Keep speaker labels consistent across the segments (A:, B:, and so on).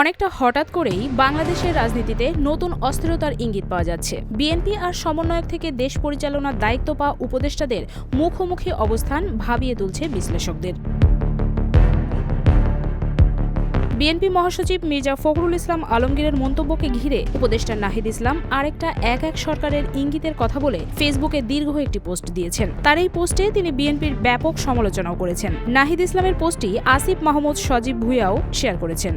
A: অনেকটা হঠাৎ করেই বাংলাদেশের রাজনীতিতে নতুন অস্থিরতার ইঙ্গিত পাওয়া যাচ্ছে। বিএনপি আর সমন্বয়ক থেকে দেশ পরিচালনার দায়িত্ব পাওয়া উপদেষ্টাদের মুখোমুখি অবস্থান ভাবিয়ে তুলছে বিশ্লেষকদের। বিএনপি মহাসচিব মির্জা ফখরুল ইসলাম আলমগীরের মন্তব্যকে ঘিরে উপদেষ্টা নাহিদ ইসলাম আরেকটা এক সরকারের ইঙ্গিতের কথা বলে ফেসবুকে দীর্ঘ একটি পোস্ট দিয়েছেন। তার এই পোস্টে তিনি বিএনপির ব্যাপক সমালোচনাও করেছেন। নাহিদ ইসলামের পোস্টটি আসিফ মাহমুদ সজীব ভুঁইয়াও শেয়ার করেছেন।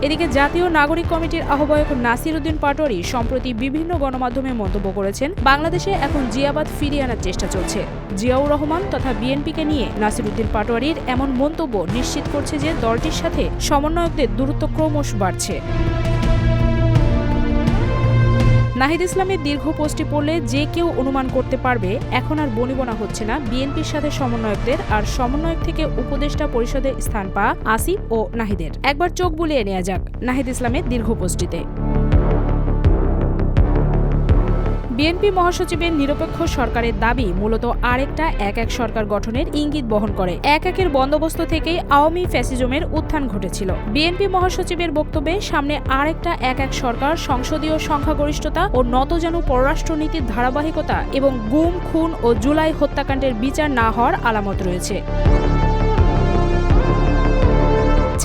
A: এদিকে জাতীয় নাগরিক কমিটির আহ্বায়ক নাসির উদ্দিন পাটোয়ারি সম্প্রতি বিভিন্ন গণমাধ্যমে মন্তব্য করেছেন, বাংলাদেশে এখন জিয়াবাদ ফিরিয়ে আনার চেষ্টা চলছে। জিয়াউর রহমান তথা বিএনপিকে নিয়ে নাসির উদ্দিন পাটোয়ারির এমন মন্তব্য নিশ্চিত করছে যে দলটির সাথে সমন্বয়কদের দূরত্ব ক্রমশ বাড়ছে। নাহিদ ইসলামের দীর্ঘ পোস্টটি পড়লে যে কেউ অনুমান করতে পারবে এখন আর বনিবনা হচ্ছে না বিএনপির সাথে সমন্বয়কদের আর সমন্বয়ক থেকে উপদেষ্টা পরিষদে স্থান পাওয়া আসিফ ও নাহিদের। একবার চোখ বুলিয়ে নেওয়া যাক নাহিদ ইসলামের দীর্ঘ পোস্টটিতে। বিএনপি মহাসচিবের নিরপেক্ষ সরকারের দাবি মূলত আরেকটা এক সরকার গঠনের ইঙ্গিত বহন করে। একের বন্দোবস্ত থেকেই আওয়ামী ফ্যাসিজমের উত্থান ঘটেছিল। বিএনপি মহাসচিবের বক্তব্যে সামনে আরেকটা এক সরকার সংসদীয় সংখ্যাগরিষ্ঠতা ও নতজানু পররাষ্ট্রনীতির ধারাবাহিকতা এবং গুম, খুন ও জুলাই হত্যাকাণ্ডের বিচার না হওয়ার আলামত রয়েছে।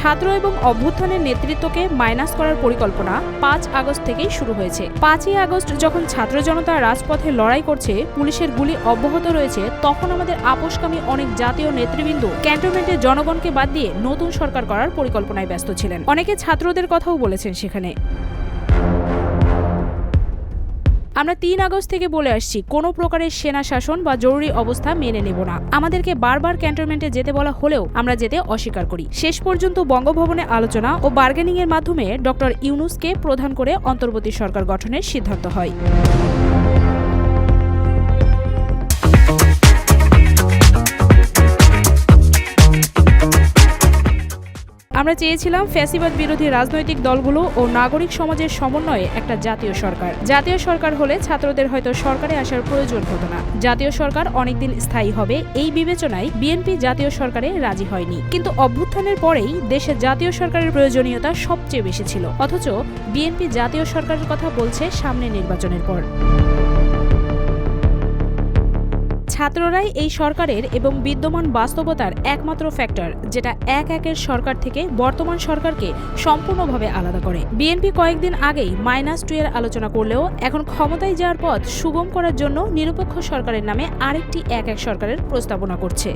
A: ছাত্র এবং অভ্যুত্থানের নেতৃত্বকে মাইনাস করার পরিকল্পনা ৫ আগস্ট থেকেই শুরু হয়েছে। ৫ই আগস্ট যখন ছাত্র জনতা রাজপথে লড়াই করছে, পুলিশের গুলি অব্যাহত রয়েছে, তখন আমাদের আপোষকামী অনেক জাতীয় নেতৃবৃন্দ ক্যান্টনমেন্টে জনগণকে বাদ দিয়ে নতুন সরকার করার পরিকল্পনায় ব্যস্ত ছিলেন। অনেকে ছাত্রদের কথাও বলেছেন সেখানে। আমরা ৩ আগস্ট থেকে বলে আসছি, কোনো প্রকারের সেনা শাসন বা জরুরি অবস্থা মেনে নেব না। আমাদেরকে বারবার ক্যান্টনমেন্টে যেতে বলা হলেও আমরা যেতে অস্বীকার করি। শেষ পর্যন্ত বঙ্গভবনে আলোচনা ও বার্গেনিং এর মাধ্যমে ডক্টর ইউনূসকে প্রধান করে অন্তর্বর্তী সরকার গঠনের সিদ্ধান্ত হয়। আমরা চেয়েছিলাম ফ্যাসিবাদ বিরোধী রাজনৈতিক দলগুলো ও নাগরিক সমাজের সমন্বয়ে একটা জাতীয় সরকার। জাতীয় সরকার হলে ছাত্রদের হয়তো সরকারে আসার প্রয়োজন হতো না। জাতীয় সরকার অনেকদিন স্থায়ী হবে এই বিবেচনায় বিএনপি জাতীয় সরকারে রাজি হয়নি। কিন্তু অভ্যুত্থানের পরেই দেশে জাতীয় সরকারের প্রয়োজনীয়তা সবচেয়ে বেশি ছিল। অথচ বিএনপি জাতীয় সরকারের কথা বলছে সামনে নির্বাচনের পর। ছাত্ররাই এই সরকারের এবং বিদ্যমান বাস্তবতার একমাত্র ফ্যাক্টর, যেটা একের সরকার থেকে বর্তমান সরকারকে সম্পূর্ণভাবে আলাদা করে। বিএনপি কয়েকদিন আগেই -2 এর আলোচনা করলেও এখন ক্ষমতায় যাওয়ার পথ সুগম করার জন্য নিরপেক্ষ সরকারের নামে আরেকটি এক সরকারের প্রস্তাবনা করছে।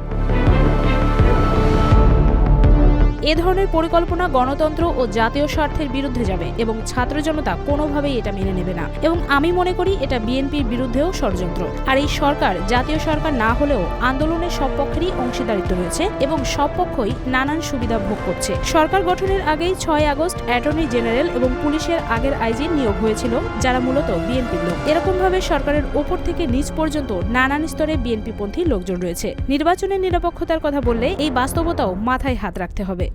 A: এ ধরনের পরিকল্পনা গণতন্ত্র ও জাতীয় স্বার্থের বিরুদ্ধে যাবে এবং ছাত্র জনতা কোনোভাবেই এটা মেনে নেবে না। এবং আমি মনে করি এটা বিএনপির বিরুদ্ধেও ষড়যন্ত্র। আর এই সরকার জাতীয় সরকার না হলেও আন্দোলনের সব পক্ষেরই অংশীদারিত্ব রয়েছে এবং সব পক্ষই নানান সুবিধা ভোগ করছে। সরকার গঠনের আগেই ৬ আগস্ট অ্যাটর্নি জেনারেল এবং পুলিশের আগের আইজি নিয়োগ হয়েছিল, যারা মূলত বিএনপির লোক। এরকমভাবে সরকারের ওপর থেকে নিচ পর্যন্ত নানান স্তরে বিএনপিপন্থী লোকজন রয়েছে। নির্বাচনের নিরপেক্ষতার কথা বললে এই বাস্তবতাও মাথায় হাত রাখতে হবে।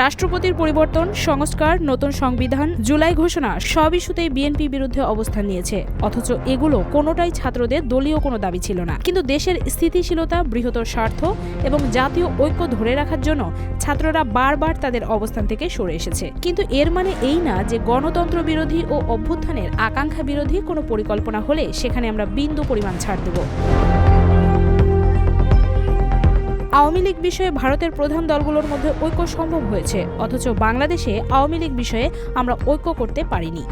A: রাষ্ট্রপতির পরিবর্তন, সংস্কার, নতুন সংবিধান, জুলাই ঘোষণা সব ইস্যুতেই বিএনপি বিরুদ্ধে অবস্থান নিয়েছে। অথচ এগুলো কোনোটাই ছাত্রদের দলীয় কোনো দাবি ছিল না। কিন্তু দেশের স্থিতিশীলতা, বৃহত্তর স্বার্থ এবং জাতীয় ঐক্য ধরে রাখার জন্য ছাত্ররা বারবার তাদের অবস্থান থেকে সরে এসেছে। কিন্তু এর মানে এই না যে গণতন্ত্র বিরোধী ও অভ্যুত্থানের আকাঙ্ক্ষা বিরোধী কোনো পরিকল্পনা হলে সেখানে আমরা বিন্দু পরিমাণ ছাড় দেব। আওয়ামী লীগ বিষয়ে ভারতের প্রধান দলগুলোর মধ্যে ঐক্য সম্ভব হয়েছে, অথচ বাংলাদেশে আওয়ামী লীগ বিষয়ে আমরা ঐক্য করতে পারিনি।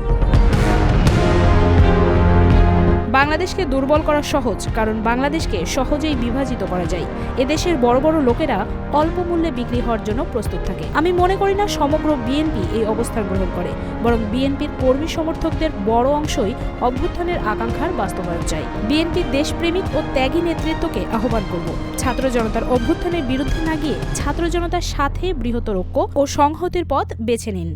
A: বাংলাদেশকে দুর্বল করা সহজ, কারণ বাংলাদেশকে সহজেই বিভাজিত করা যায়। এদেশের বড় বড় লোকেরা অল্প মূল্যে বিক্রি হওয়ার জন্য প্রস্তুত থাকে। আমি মনে করি না সমগ্র বিএনপি এই অবস্থান গ্রহণ করে, বরং বিএনপির কর্মী সমর্থকদের বড় অংশই অভ্যুত্থানের আকাঙ্ক্ষার বাস্তবায়ন চায়। বিএনপির দেশপ্রেমিক ও ত্যাগী নেতৃত্বকে আহ্বান করব, ছাত্র জনতার অভ্যুত্থানের বিরুদ্ধে না গিয়ে ছাত্র জনতার সাথে বৃহত্তর ঐক্য ও সংহতির পথ বেছে নিন।